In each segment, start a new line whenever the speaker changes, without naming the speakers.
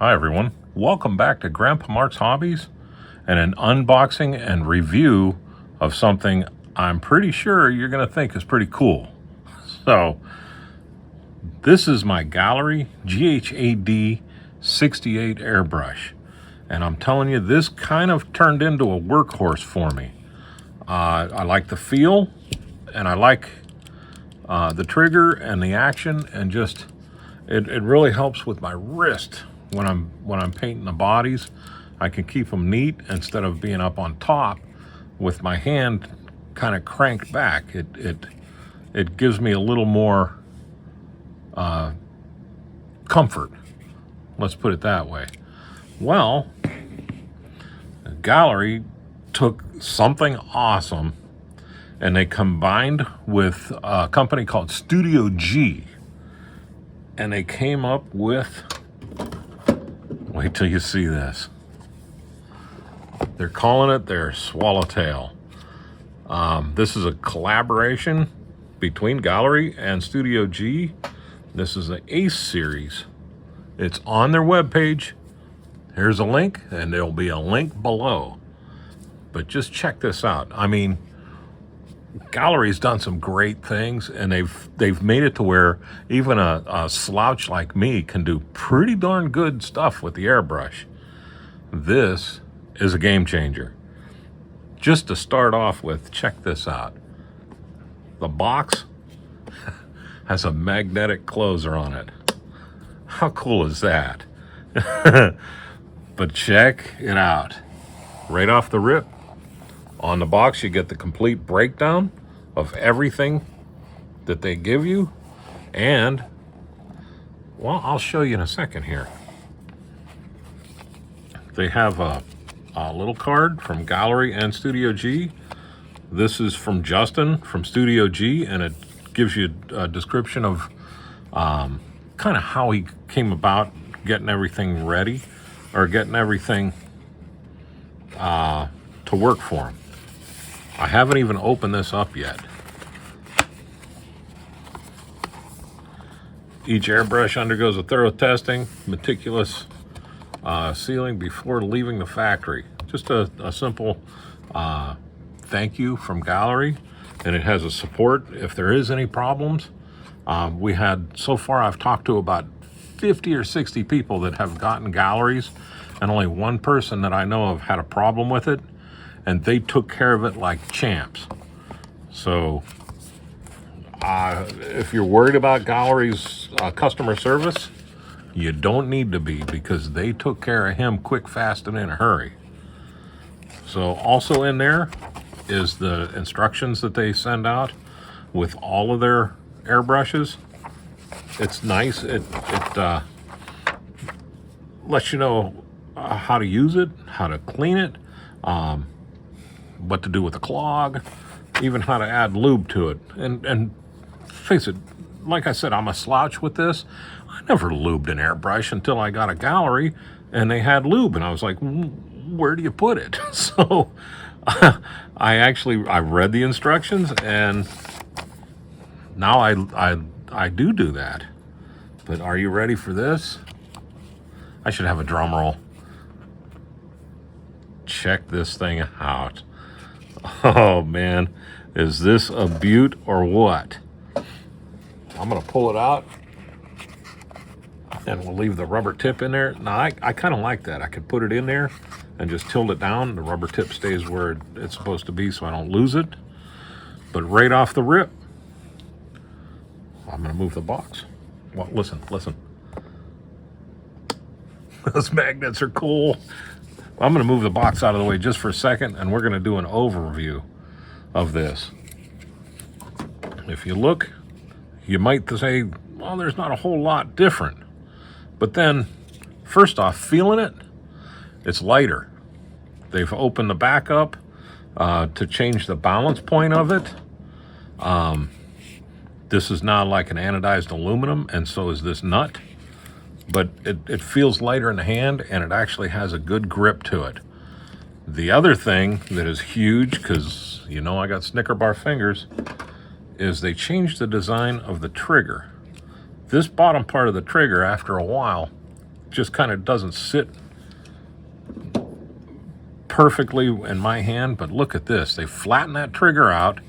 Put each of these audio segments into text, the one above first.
Hi everyone, welcome back to Grandpa Mark's Hobbies and an unboxing and review of something I'm pretty sure you're going to think is pretty cool. So, this is my Gaahleri GHAD 68 airbrush. And I'm telling you, this kind of turned into a workhorse for me. I like the feel, and I like the trigger and the action, and just it really helps with my wrist when I'm painting the bodies. I can keep them neat instead of being up on top with my hand kind of cranked back. It gives me a little more comfort. Let's put it that way. Well, Gaahleri took something awesome and they combined with a company called Studio G, and they came up with, wait till you see this. They're calling it their Swallowtail. This is a collaboration between Gaahleri and Studio G. This is the Ace series. It's on their webpage. Here's a link, and there'll be a link below. But just check this out. I mean, Gaahlerie's done some great things, and they've made it to where even a slouch like me can do pretty darn good stuff with the airbrush. This is a game changer. Just to start off with, check this out. The box has a magnetic closer on it. How cool is that? But check it out. Right off the rip, on the box you get the complete breakdown of everything that they give you. And, well, I'll show you in a second here. They have a little card from Gaahleri and Studio G. This is from Justin from Studio G, and it gives you a description of kind of how he came about getting everything ready, or getting everything to work for him. I haven't even opened this up yet. Each airbrush undergoes a thorough testing, meticulous sealing before leaving the factory. Just a simple thank you from Gaahleri, and it has a support if there is any problems. We had, so far I've talked to about 50 or 60 people that have gotten Gaahleris, and only one person that I know of had a problem with it, and they took care of it like champs. So if you're worried about Gaahlerie's customer service, you don't need to be, because they took care of him quick, fast, and in a hurry. So also in there is the instructions that they send out with all of their airbrushes. It's nice. It lets you know how to use it, how to clean it, what to do with the clog, even how to add lube to it. And face it, like I said, I'm a slouch with this. I never lubed an airbrush until I got a Gaahleri and they had lube, and I was like, where do you put it? So I read the instructions, and now I do that. But are you ready for this? I should have a drum roll. Check this thing out. Oh man, is this a beaut or what? I'm gonna pull it out, and we'll leave the rubber tip in there. Now I kind of like that. I could put it in there and just tilt it down. The rubber tip stays where it's supposed to be so I don't lose it. But right off the rip, I'm gonna move the box. Well, listen. Those magnets are cool. I'm gonna move the box out of the way just for a second, and we're gonna do an overview of this. If you look, you might say, well, there's not a whole lot different. But then, first off, feeling it, it's lighter. They've opened the back up to change the balance point of it. This is now like an anodized aluminum, and so is this nut. But it feels lighter in the hand, and it actually has a good grip to it. The other thing that is huge, because you know I got Snicker bar fingers, is they changed the design of the trigger. This bottom part of the trigger, after a while, just kind of doesn't sit perfectly in my hand, but look at this. They flattened that trigger out,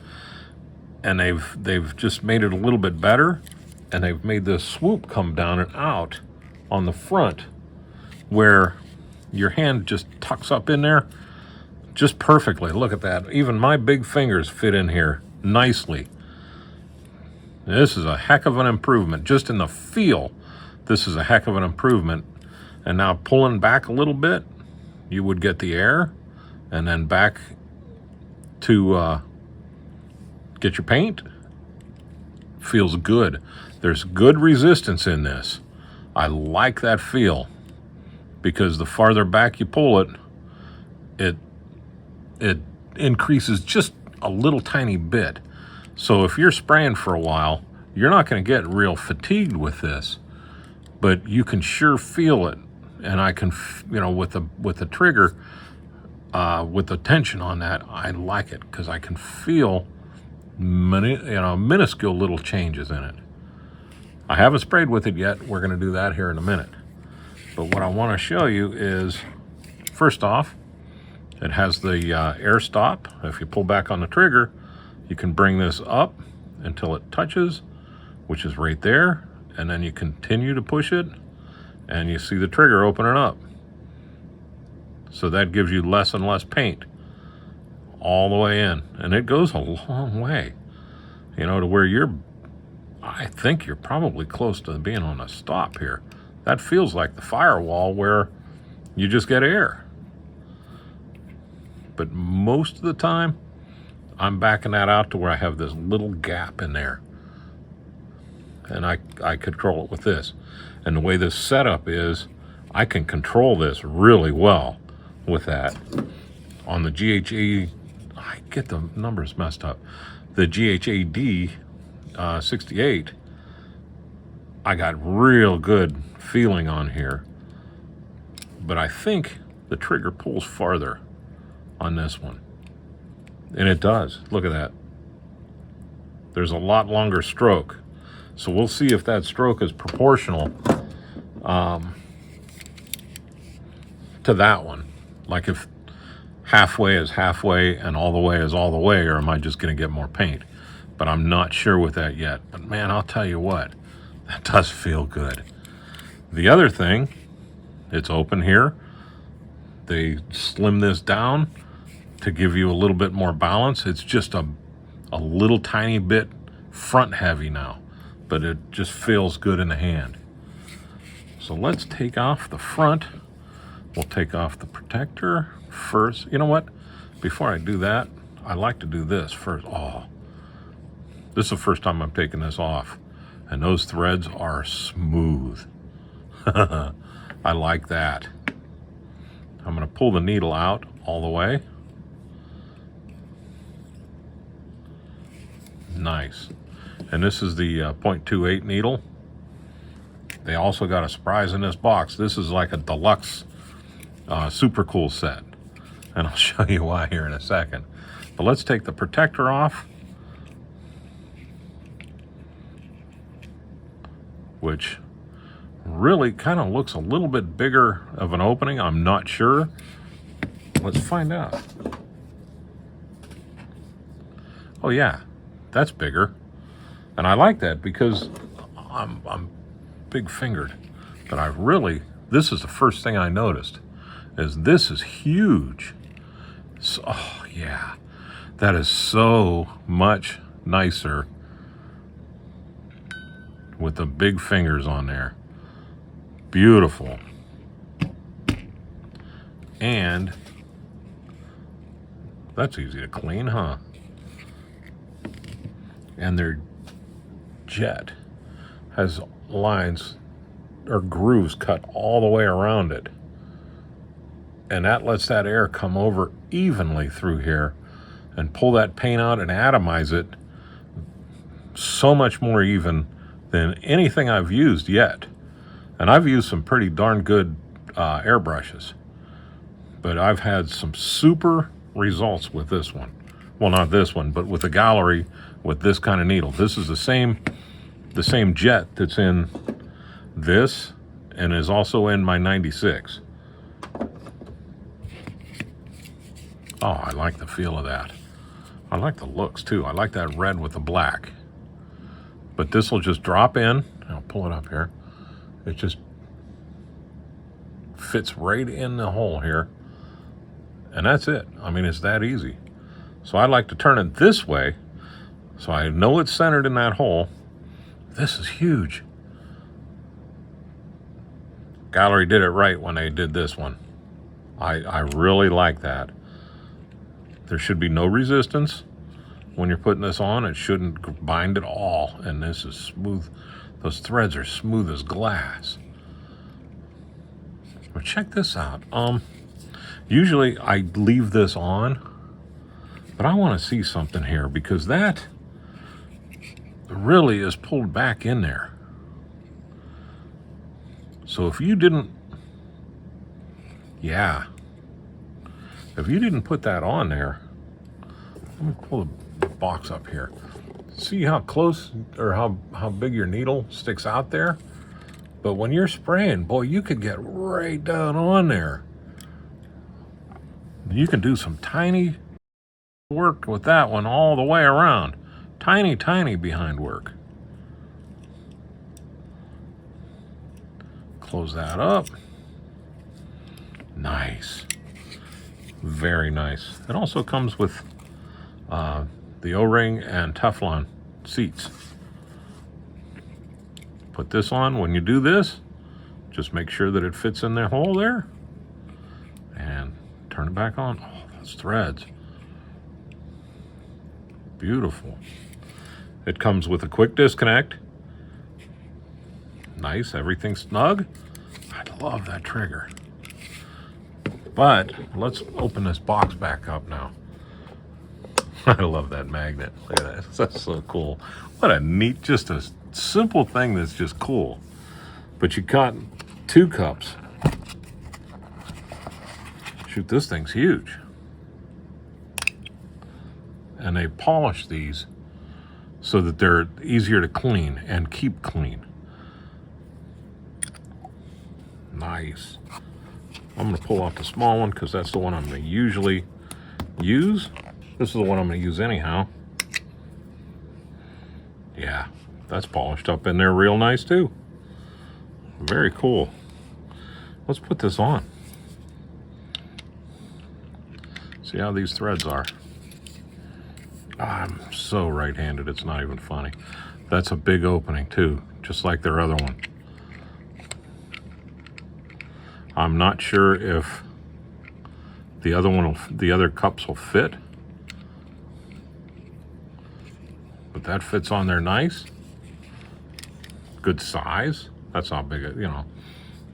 and they've just made it a little bit better, and they've made this swoop come down and out on the front where your hand just tucks up in there just perfectly. Look at that. Even my big fingers fit in here nicely. This is a heck of an improvement. Just in the feel, this is a heck of an improvement. And now pulling back a little bit, you would get the air, and then back to get your paint. Feels good. There's good resistance in this. I like that feel, because the farther back you pull it, it increases just a little tiny bit. So if you're spraying for a while, you're not going to get real fatigued with this, but you can sure feel it. And I can, with the trigger, with the tension on that, I like it, because I can feel minuscule little changes in it. I haven't sprayed with it yet. We're going to do that here in a minute. But what I want to show you is, first off, it has the air stop. If you pull back on the trigger, you can bring this up until it touches, which is right there, and then you continue to push it, and you see the trigger opening up. So that gives you less and less paint all the way in, and it goes a long way, to where I think you're probably close to being on a stop here. That feels like the firewall where you just get air. But most of the time, I'm backing that out to where I have this little gap in there. And I control it with this. And the way this setup is, I can control this really well with that. On the GHA, I get the numbers messed up. The GHAD 68, I got real good feeling on here. But I think the trigger pulls farther on this one. And it does. Look at that. There's a lot longer stroke. So we'll see if that stroke is proportional to that one. Like if halfway is halfway and all the way is all the way, or am I just going to get more paint? But I'm not sure with that yet. But man, I'll tell you what, that does feel good. The other thing, it's open here. They slim this down to give you a little bit more balance. It's just a little tiny bit front heavy now, but it just feels good in the hand. So let's take off the front. We'll take off the protector first. You know what? Before I do that, I like to do this first. Oh, this is the first time I'm taking this off, and those threads are smooth. I like that. I'm going to pull the needle out all the way. Nice. And this is the 0.28 needle. They also got a surprise in this box. This is like a deluxe super cool set, and I'll show you why here in a second. But let's take the protector off, which really kind of looks a little bit bigger of an opening. I'm not sure. Let's find out. Oh yeah, that's bigger. And I like that because I'm big fingered. But this is the first thing I noticed, is this is huge. So, oh yeah, that is so much nicer with the big fingers on there. Beautiful. And that's easy to clean, huh? And their jet has lines or grooves cut all the way around it. And that lets that air come over evenly through here and pull that paint out and atomize it so much more even than anything I've used yet. And I've used some pretty darn good airbrushes, but I've had some super results with this one. Well, not this one, but with the Gaahleri with this kind of needle. This is the same jet that's in this and is also in my 96. Oh, I like the feel of that. I like the looks too. I like that red with the black. But this will just drop in. I'll pull it up here. It just fits right in the hole here. And that's it. I mean, it's that easy. So I like to turn it this way so I know it's centered in that hole. This is huge. Gaahleri did it right when they did this one. I really like that. There should be no resistance when you're putting this on. It shouldn't bind at all. And this is smooth. Those threads are smooth as glass. But check this out. Usually I leave this on, but I want to see something here because that really is pulled back in there. So if you didn't, if you didn't put that on there, let me pull the box up here. See how close or how big your needle sticks out there? But when you're spraying, boy, you could get right down on there. You can do some tiny work with that one all the way around. Tiny, tiny behind work. Close that up. Nice. Very nice. It also comes with the O-ring and Teflon seats. Put this on. When you do this, just make sure that it fits in the hole there. And turn it back on. Oh, those threads. Beautiful. It comes with a quick disconnect. Nice, everything's snug. I love that trigger. But let's open this box back up now. I love that magnet. Look at that. That's so cool. What a neat, just a simple thing that's just cool. But you got 2 cups. Shoot, this thing's huge. And they polish these so that they're easier to clean and keep clean. Nice. I'm going to pull out the small one because that's the one I'm going to usually use. This is the one I'm going to use anyhow. Yeah, that's polished up in there real nice too. Very cool. Let's put this on. See how these threads are. I'm so right-handed, it's not even funny. That's a big opening too, just like their other one. I'm not sure if the other cups will fit, but that fits on there nice. Good size. That's how big it, you know.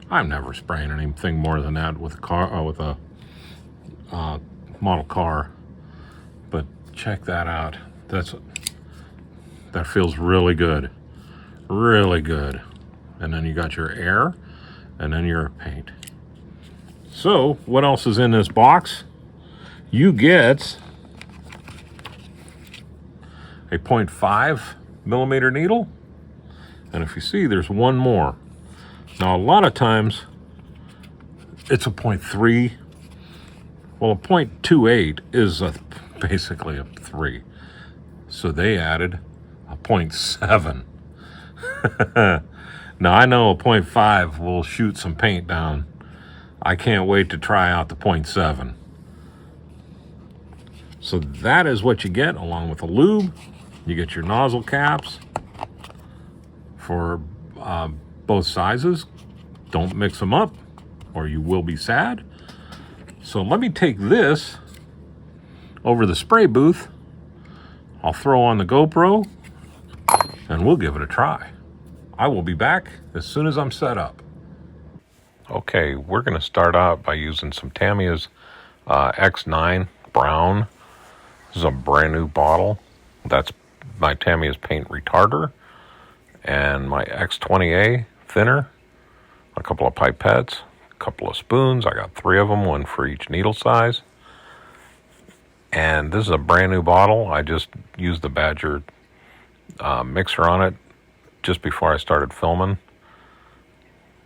I'm never spraying anything more than that with a car, with a model car. But check that out. That feels really good, really good. And then you got your air, and then your paint. So what else is in this box? You get a 0.5 millimeter needle, and if you see, there's one more. Now a lot of times it's a 0.3. Well, a 0.28 is basically a 3. So they added a 0.7. Now I know a 0.5 will shoot some paint down. I can't wait to try out the 0.7. So that is what you get along with the lube. You get your nozzle caps for both sizes. Don't mix them up or you will be sad. So let me take this over the spray booth. I'll throw on the GoPro and we'll give it a try. I will be back as soon as I'm set up. Okay, we're going to start out by using some Tamiya's X9 brown. This is a brand new bottle. That's my Tamiya's paint retarder and my X20A thinner, a couple of pipettes, a couple of spoons. I got 3 of them, one for each needle size. And this is a brand new bottle. I just used the Badger mixer on it just before I started filming.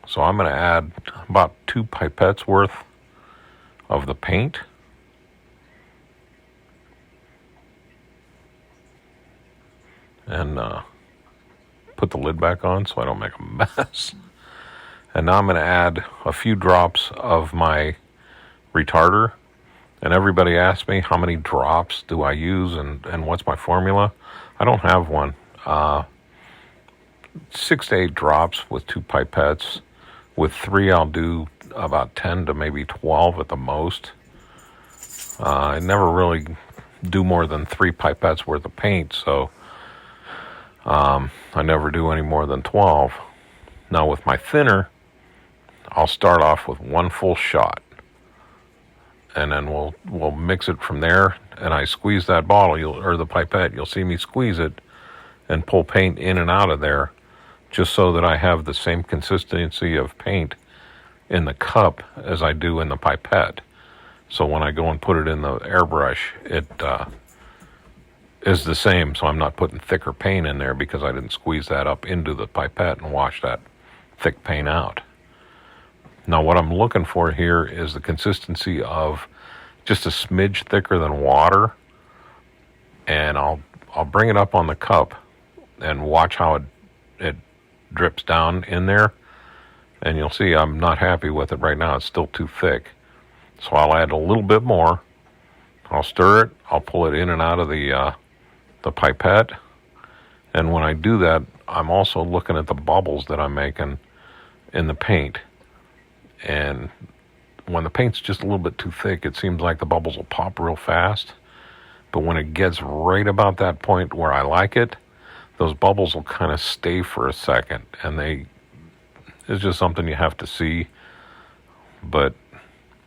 So I'm going to add about 2 pipettes worth of the paint. And put the lid back on so I don't make a mess. And now I'm going to add a few drops of my retarder. And everybody asks me how many drops do I use and what's my formula. I don't have one. 6 to 8 drops with 2 pipettes. With 3, I'll do about 10 to maybe 12 at the most. I never really do more than 3 pipettes worth of paint, so I never do any more than 12. Now with my thinner, I'll start off with 1 full shot, and then we'll mix it from there. And I squeeze that bottle or the pipette. You'll see me squeeze it and pull paint in and out of there, just so that I have the same consistency of paint in the cup as I do in the pipette. So when I go and put it in the airbrush, it is the same. So I'm not putting thicker paint in there because I didn't squeeze that up into the pipette and wash that thick paint out. Now what I'm looking for here is the consistency of just a smidge thicker than water. And I'll bring it up on the cup and watch how it drips down in there. And you'll see I'm not happy with it right now. It's still too thick. So I'll add a little bit more. I'll stir it. I'll pull it in and out of the pipette. And when I do that, I'm also looking at the bubbles that I'm making in the paint. And when the paint's just a little bit too thick, it seems like the bubbles will pop real fast. But when it gets right about that point where I like it, those bubbles will kind of stay for a second. And it's just something you have to see. But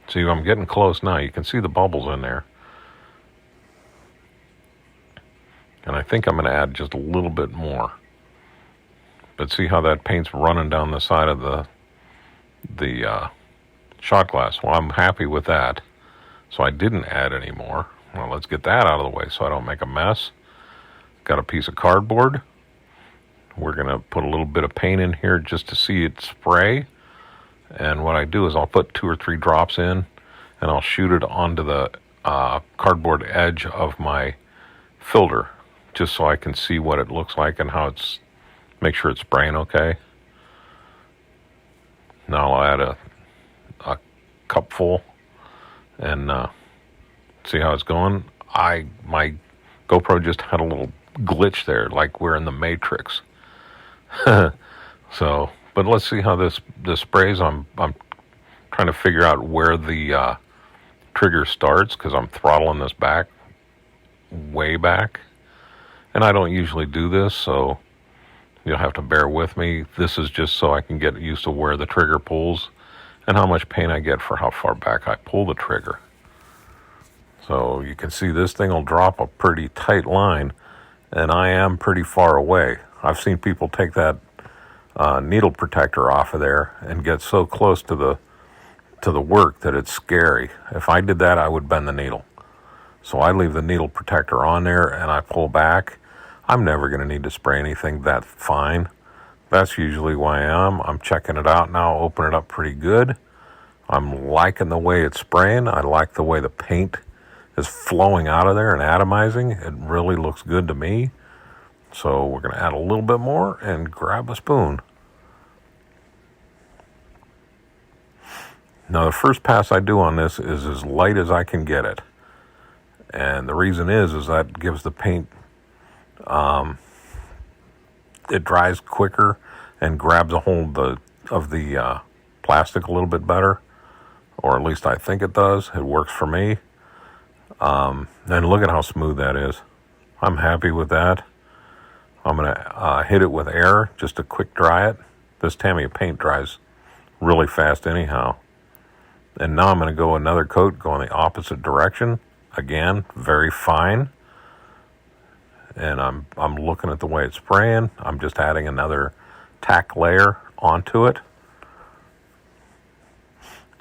see, I'm getting close now. You can see the bubbles in there. And I think I'm going to add just a little bit more. But see how that paint's running down the side of the shot glass. Well, I'm happy with that. So I didn't add any more. Well, let's get that out of the way so I don't make a mess. Got a piece of cardboard. We're going to put a little bit of paint in here just to see it spray. And what I do is I'll put 2 or 3 drops in, and I'll shoot it onto the cardboard edge of my filter, just so I can see what it looks like and how make sure it's spraying okay. Now I'll add a cup full and see how it's going. My GoPro just had a little glitch there, like we're in the Matrix. So, but let's see how this sprays. I'm trying to figure out where the trigger starts because I'm throttling this back, way back. And I don't usually do this, so you'll have to bear with me. This is just so I can get used to where the trigger pulls and how much paint I get for how far back I pull the trigger. So you can see this thing will drop a pretty tight line, and I am pretty far away. I've seen people take that needle protector off of there and get so close to the work that it's scary. If I did that, I would bend the needle. So I leave the needle protector on there and I pull back. I'm never going to need to spray anything that fine. That's usually why I'm checking it out now, open it up pretty good. I'm liking the way it's spraying. I like the way the paint is flowing out of there and atomizing. It really looks good to me. So we're going to add a little bit more and grab a spoon. Now the first pass I do on this is as light as I can get it. And the reason is that gives the paint, it dries quicker and grabs a hold of the plastic a little bit better. Or at least I think it does. It works for me. And look at how smooth that is. I'm happy with that. I'm going to hit it with air just to quick dry it. This Tamiya paint dries really fast anyhow. And now I'm going to go another coat, go in the opposite direction. Again, very fine. And I'm looking at the way it's spraying. I'm just adding another tack layer onto it.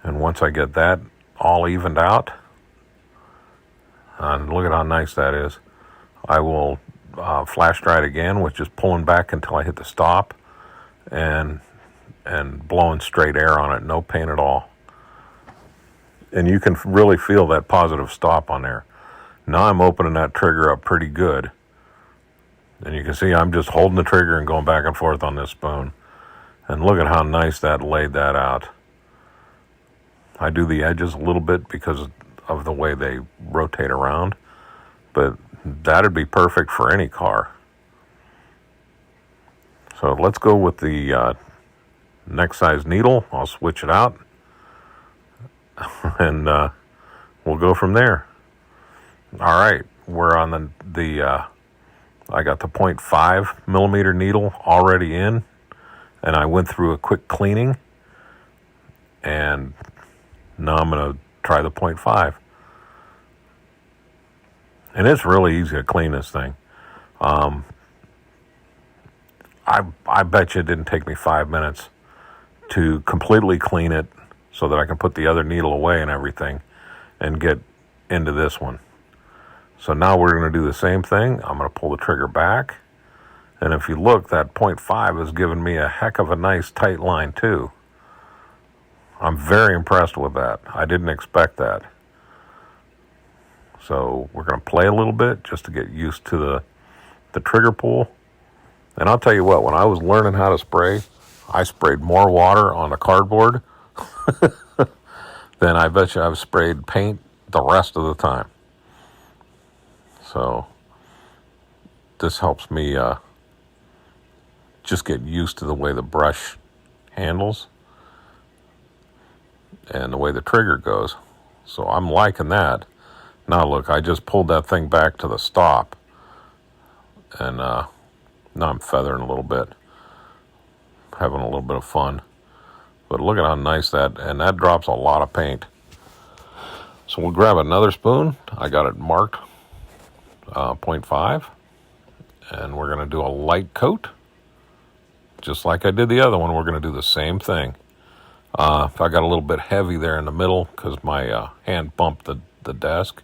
And once I get that all evened out, and look at how nice that is, I will flash dry it again with just pulling back until I hit the stop. And and blowing straight air on it, no paint at all. And you can really feel that positive stop on there. Now I'm opening that trigger up pretty good. And you can see I'm just holding the trigger and going back and forth on this spoon. And look at how nice that laid that out. I do the edges a little bit because of the way they rotate around. But that'd be perfect for any car. So let's go with the next size needle. I'll switch it out. And we'll go from there. All right, we're on I got the 0.5 millimeter needle already in, and I went through a quick cleaning, and now I'm going to try the 0.5. And it's really easy to clean this thing. I bet you it didn't take me 5 minutes to completely clean it so that I can put the other needle away and everything and get into this one. So now we're going to do the same thing. I'm going to pull the trigger back. And if you look, that 0.5 has given me a heck of a nice tight line too. I'm very impressed with that. I didn't expect that. So we're going to play a little bit just to get used to the trigger pull. And I'll tell you what, when I was learning how to spray, I sprayed more water on the cardboard than I bet you I've sprayed paint the rest of the time. So this helps me just get used to the way the brush handles and the way the trigger goes. So I'm liking that. Now look, I just pulled that thing back to the stop, and now I'm feathering a little bit, having a little bit of fun. But look at how nice and that drops a lot of paint. So we'll grab another spoon. I got it marked 0.5, and we're going to do a light coat. Just like I did the other one, we're going to do the same thing. I got a little bit heavy there in the middle because my hand bumped the desk.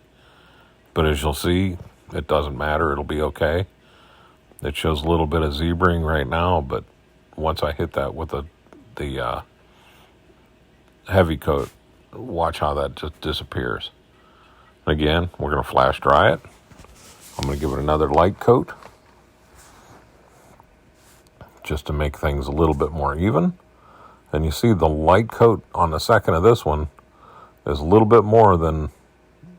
But as you'll see, it doesn't matter. It'll be okay. It shows a little bit of zebraing right now, but once I hit that with the heavy coat, watch how that just disappears. Again, we're going to flash dry it. I'm going to give it another light coat just to make things a little bit more even. And you see the light coat on the second of this one is a little bit more than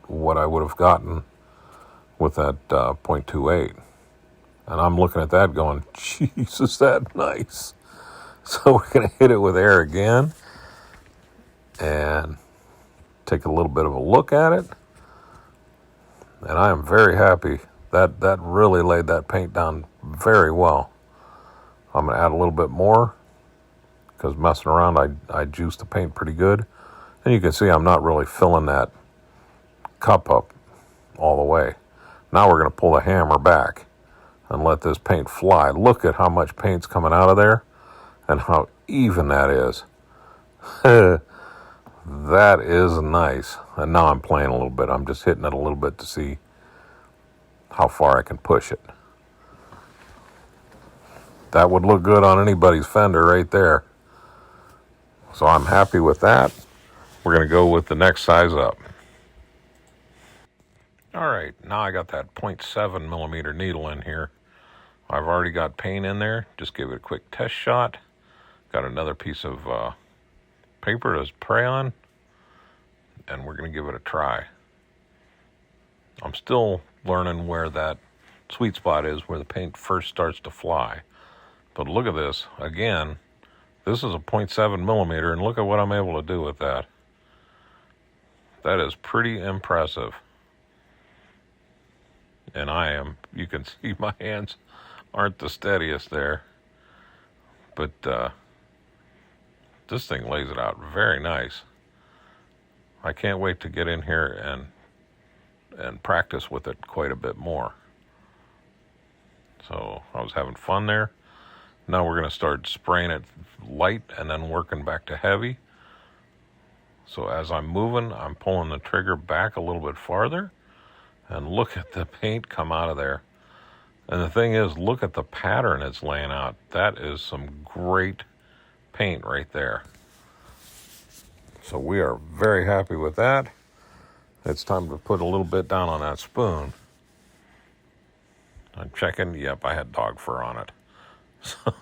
what I would have gotten with that 0.28. And I'm looking at that going, jeez, is that nice? So we're going to hit it with air again and take a little bit of a look at it. And I am very happy. That really laid that paint down very well. I'm going to add a little bit more because messing around, I juiced the paint pretty good. And you can see I'm not really filling that cup up all the way. Now we're going to pull the hammer back and let this paint fly. Look at how much paint's coming out of there and how even that is. That is nice. And now I'm playing a little bit. I'm just hitting it a little bit to see how far I can push it. That would look good on anybody's fender right there. So I'm happy with that. We're going to go with the next size up. All right, now I got that 0.7 millimeter needle in here. I've already got paint in there. Just give it a quick test shot. Got another piece of paper to spray on, and we're going to give it a try. I'm still learning where that sweet spot is, where the paint first starts to fly. But look at this. Again, this is a 0.7 millimeter, and look at what I'm able to do with that. That is pretty impressive. And you can see my hands aren't the steadiest there. But this thing lays it out very nice. I can't wait to get in here and practice with it quite a bit more. So I was having fun there. Now we're going to start spraying it light and then working back to heavy. So as I'm moving, I'm pulling the trigger back a little bit farther. And look at the paint come out of there. And the thing is, look at the pattern it's laying out. That is some great paint right there. So we are very happy with that. It's time to put a little bit down on that spoon. I'm checking. Yep, I had dog fur on it. So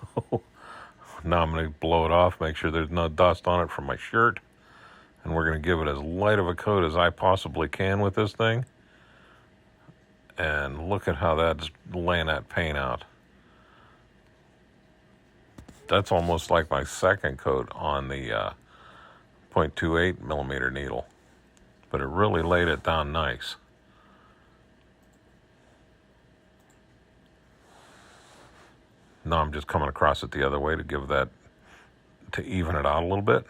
now I'm going to blow it off, make sure there's no dust on it from my shirt. And we're going to give it as light of a coat as I possibly can with this thing. And look at how that's laying that paint out. That's almost like my second coat on the 0.28 millimeter needle. But it really laid it down nice. Now I'm just coming across it the other way to give that, to even it out a little bit.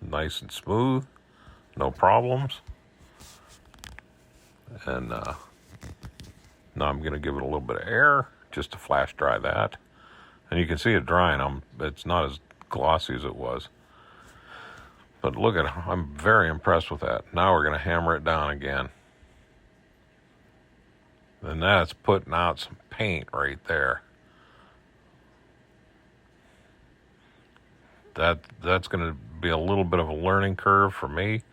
Nice and smooth, no problems. And now I'm going to give it a little bit of air just to flash dry that. And you can see it drying. It's not as glossy as it was. But look at it. I'm very impressed with that. Now we're going to hammer it down again. And that's putting out some paint right there. That's going to be a little bit of a learning curve for me,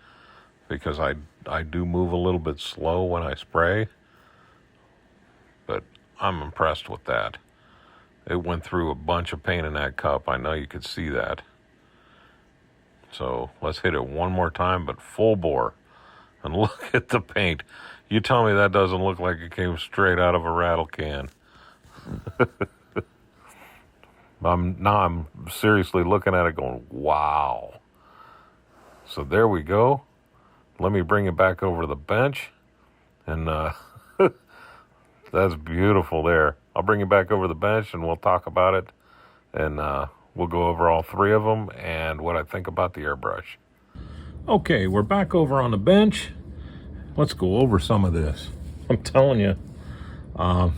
because I do move a little bit slow when I spray. But I'm impressed with that. It went through a bunch of paint in that cup. I know you could see that. So let's hit it one more time, but full bore. And look at the paint. You tell me that doesn't look like it came straight out of a rattle can. I'm seriously looking at it going, wow. So there we go. Let me bring it back over to the bench. And that's beautiful there. I'll bring it back over the bench and we'll talk about it. And we'll go over all three of them and what I think about the airbrush. Okay, we're back over on the bench. Let's go over some of this. I'm telling you, I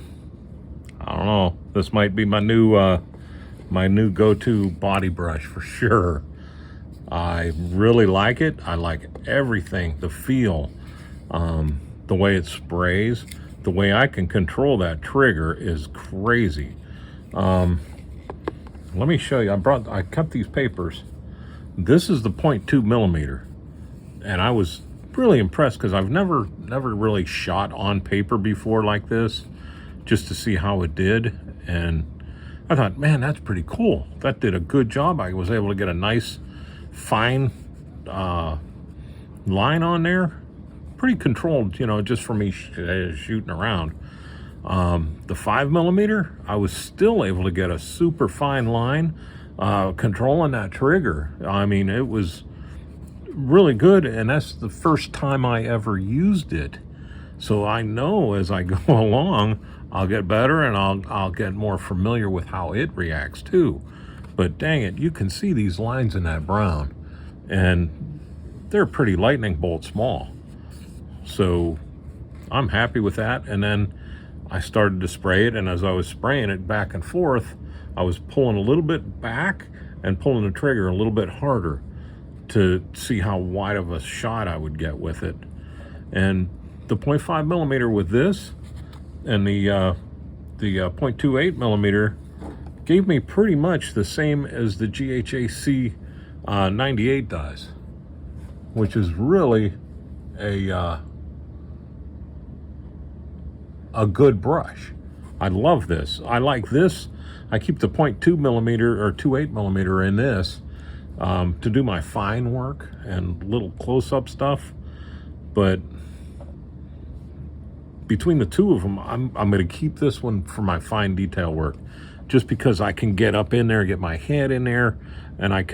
don't know. This might be my new go-to body brush for sure. I really like it. I like everything, the feel, the way it sprays, the way I can control that trigger is crazy. Let me show you. I kept these papers. This is the 0.2 millimeter, and I was really impressed because I've never really shot on paper before like this, just to see how it did. And I thought, man, that's pretty cool. That did a good job. I was able to get a nice fine line on there, pretty controlled, you know, just for me shooting around. The 5 millimeter, I was still able to get a super fine line controlling that trigger. I mean, it was really good, and that's the first time I ever used it. So I know as I go along, I'll get better and I'll get more familiar with how it reacts too. But dang it, you can see these lines in that brown, and they're pretty lightning bolt small. So I'm happy with that. And then I started to spray it, and as I was spraying it back and forth, I was pulling a little bit back and pulling the trigger a little bit harder to see how wide of a shot I would get with it. And the 0.5 millimeter with this and the 0.28 millimeter gave me pretty much the same as the GHAC 98 does, which is really a good brush. I love this. I like this. I keep the 0.2 millimeter or 0.28 millimeter in this to do my fine work and little close-up stuff. But between the two of them, I'm going to keep this one for my fine detail work, just because I can get up in there, get my head in there, and I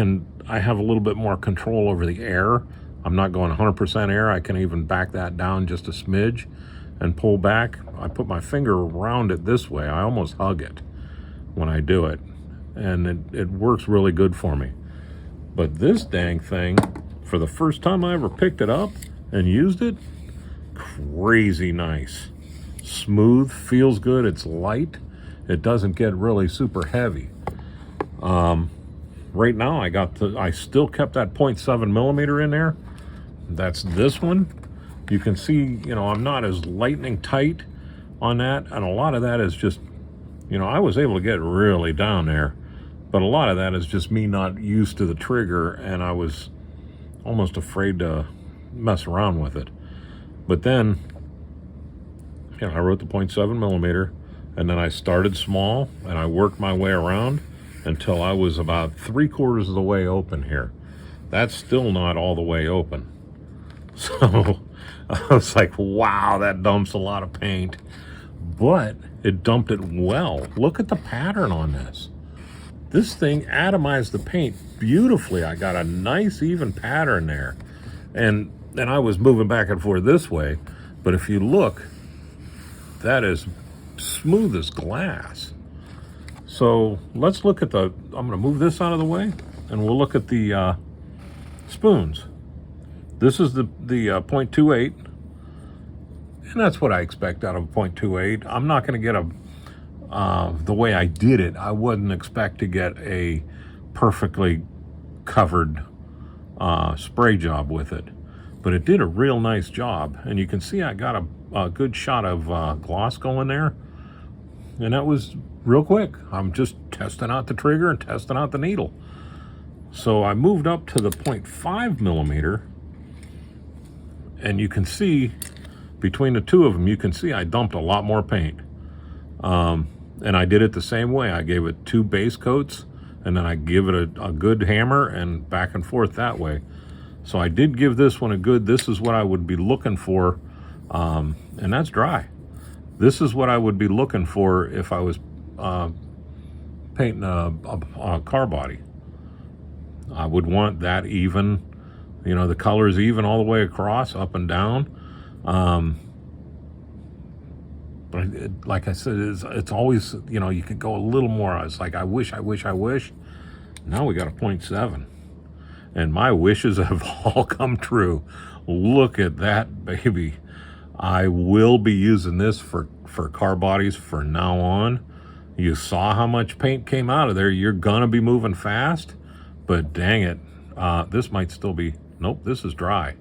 have a little bit more control over the air. I'm not going 100% air. I can even back that down just a smidge and pull back. I put my finger around it this way. I almost hug it when I do it, and it works really good for me. But this dang thing, for the first time I ever picked it up and used it, crazy nice. Smooth, feels good, it's light. It doesn't get really super heavy. Right now I still kept that 0.7 millimeter in there. That's this one. You can see, you know, I'm not as lightning tight on that, and a lot of that is just, you know, I was able to get really down there, But a lot of that is just me not used to the trigger, and I was almost afraid to mess around with it. But then, you know, I wrote the 0.7 millimeter, and then I started small, and I worked my way around until I was about 3/4 of the way open here. That's still not all the way open. So I was like, wow, that dumps a lot of paint. But it dumped it well. Look at the pattern on this. This thing atomized the paint beautifully. I got a nice even pattern there. And I was moving back and forth this way. But if you look, that is smooth as glass. So let's look at the, I'm going to move this out of the way, and we'll look at the spoons. This is the 0.28, and that's what I expect out of a 0.28. I'm not going to get the way I did it, I wouldn't expect to get a perfectly covered spray job with it. But it did a real nice job, and you can see I got a good shot of gloss going there, and that was real quick. I'm just testing out the trigger and testing out the needle. So I moved up to the 0.5 millimeter, and you can see between the two of them, you can see I dumped a lot more paint. And I did it the same way. I gave it 2 base coats, and then I give it a good hammer and back and forth that way. So I did give this one a good, this is what I would be looking for, and that's dry. This is what I would be looking for if I was painting a car body. I would want that even, you know, the colors even all the way across, up and down. But like I said, it's always, you know, you could go a little more. I was like, I wish. Now we got a 0.7. And my wishes have all come true. Look at that, baby. I will be using this for car bodies from now on. You saw how much paint came out of there. You're gonna be moving fast, but dang it, this might still be, nope, this is dry.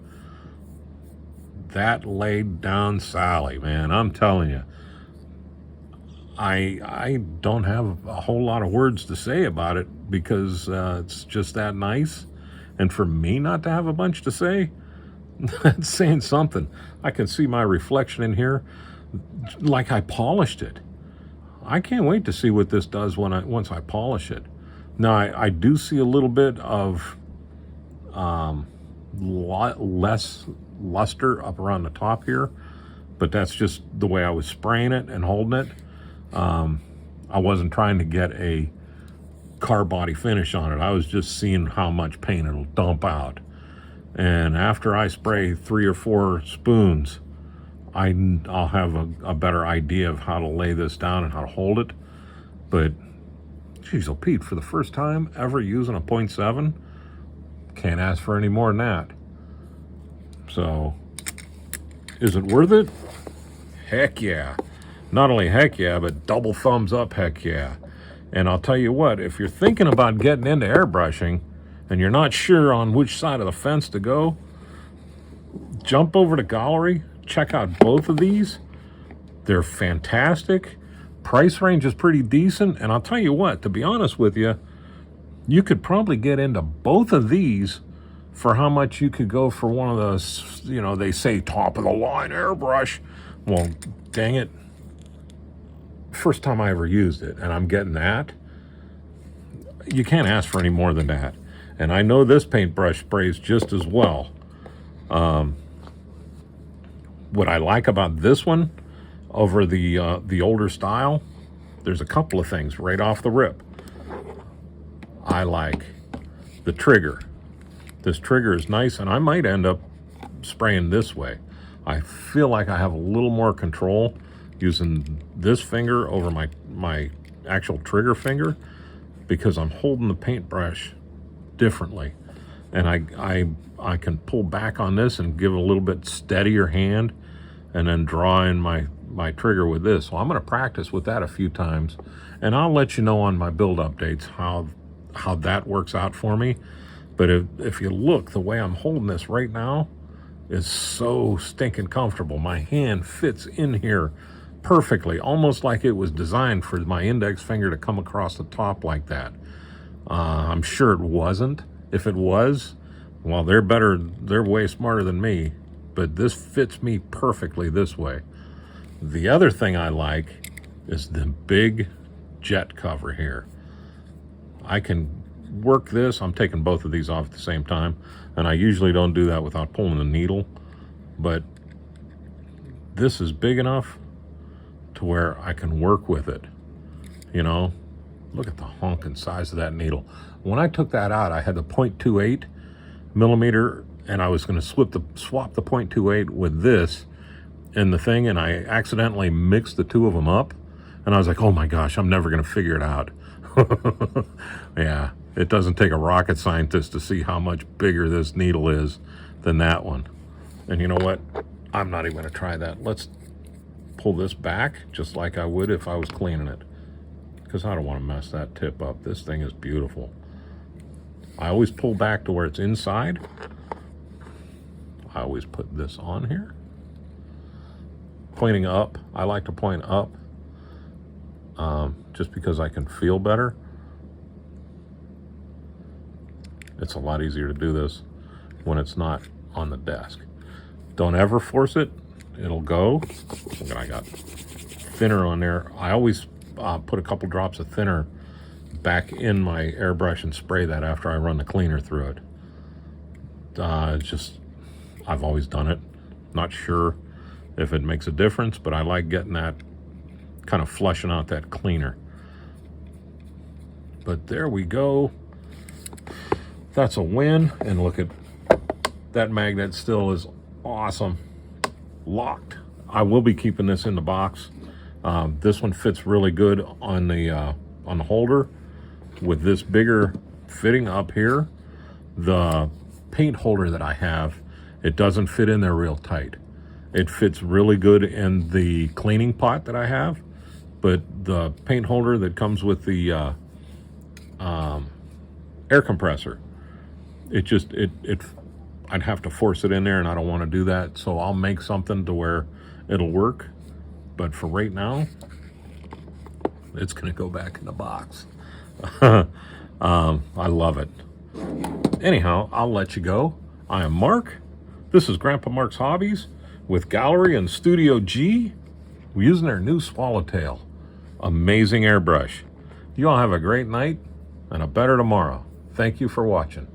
That laid down Sally, man, I'm telling you. I don't have a whole lot of words to say about it because it's just that nice. And for me not to have a bunch to say, that's saying something. I can see my reflection in here like I polished it. I can't wait to see what this does once I polish it. Now, I do see a little bit of less luster up around the top here, but that's just the way I was spraying it and holding it. I wasn't trying to get a car body finish on it. I was just seeing how much paint it'll dump out. And after I spray 3 or 4 spoons, I'll have a better idea of how to lay this down and how to hold it. But geez, oh Pete, for the first time ever using a 0.7, can't ask for any more than that. So is it worth it? Heck yeah. Not only heck yeah, but double thumbs up heck yeah. And I'll tell you what, if you're thinking about getting into airbrushing and you're not sure on which side of the fence to go, jump over to Gaahleri, check out both of these. They're fantastic. Price range is pretty decent. And I'll tell you what, to be honest with you, you could probably get into both of these for how much you could go for one of those, you know, they say top of the line airbrush. Well, dang it. First time I ever used it, and I'm getting that. You can't ask for any more than that. And I know this paintbrush sprays just as well. What I like about this one over the older style, there's a couple of things right off the rip. I like the trigger. This trigger is nice, and I might end up spraying this way. I feel like I have a little more control using this finger over my actual trigger finger because I'm holding the paintbrush differently. And I can pull back on this and give it a little bit steadier hand and then draw in my trigger with this. So I'm going to practice with that a few times, and I'll let you know on my build updates how that works out for me. But if you look, the way I'm holding this right now is so stinking comfortable. My hand fits in here perfectly, almost like it was designed for my index finger to come across the top like that. I'm sure it wasn't. If it was, well, they're better. They're way smarter than me. But this fits me perfectly this way. The other thing I like is the big jet cover here. I can work this. I'm taking both of these off at the same time, and I usually don't do that without pulling the needle, but this is big enough to where I can work with it. You know, look at the honking size of that needle. When I took that out, I had the 0.28 millimeter, and I was going to swap the 0.28 with this and the thing, and I accidentally mixed the two of them up, and I was like, oh my gosh, I'm never going to figure it out. Yeah, it doesn't take a rocket scientist to see how much bigger this needle is than that one. And you know what? I'm not even going to try that. Let's pull this back just like I would if I was cleaning it, because I don't want to mess that tip up. This thing is beautiful. I always pull back to where it's inside. I always put this on here. Pointing up, I like to point up just because I can feel better. It's a lot easier to do this when it's not on the desk. Don't ever force it. It'll go. Look, I got thinner on there. I always put a couple drops of thinner back in my airbrush and spray that after I run the cleaner through it. It's just, I've always done it. Not sure if it makes a difference, but I like getting that, kind of flushing out that cleaner. But there we go. That's a win. And look at that magnet, still is awesome. Locked. I will be keeping this in the box. This one fits really good on the holder with this bigger fitting up here. The paint holder that I have, it doesn't fit in there real tight. It fits really good in the cleaning pot that I have, but the paint holder that comes with the air compressor, I'd have to force it in there, and I don't want to do that. So I'll make something to where it'll work. But for right now, it's going to go back in the box. I love it. Anyhow, I'll let you go. I am Mark. This is Grandpa Mark's Hobbies with Gaahleri and Studio G. We're using their new Swallowtail. Amazing airbrush. You all have a great night and a better tomorrow. Thank you for watching.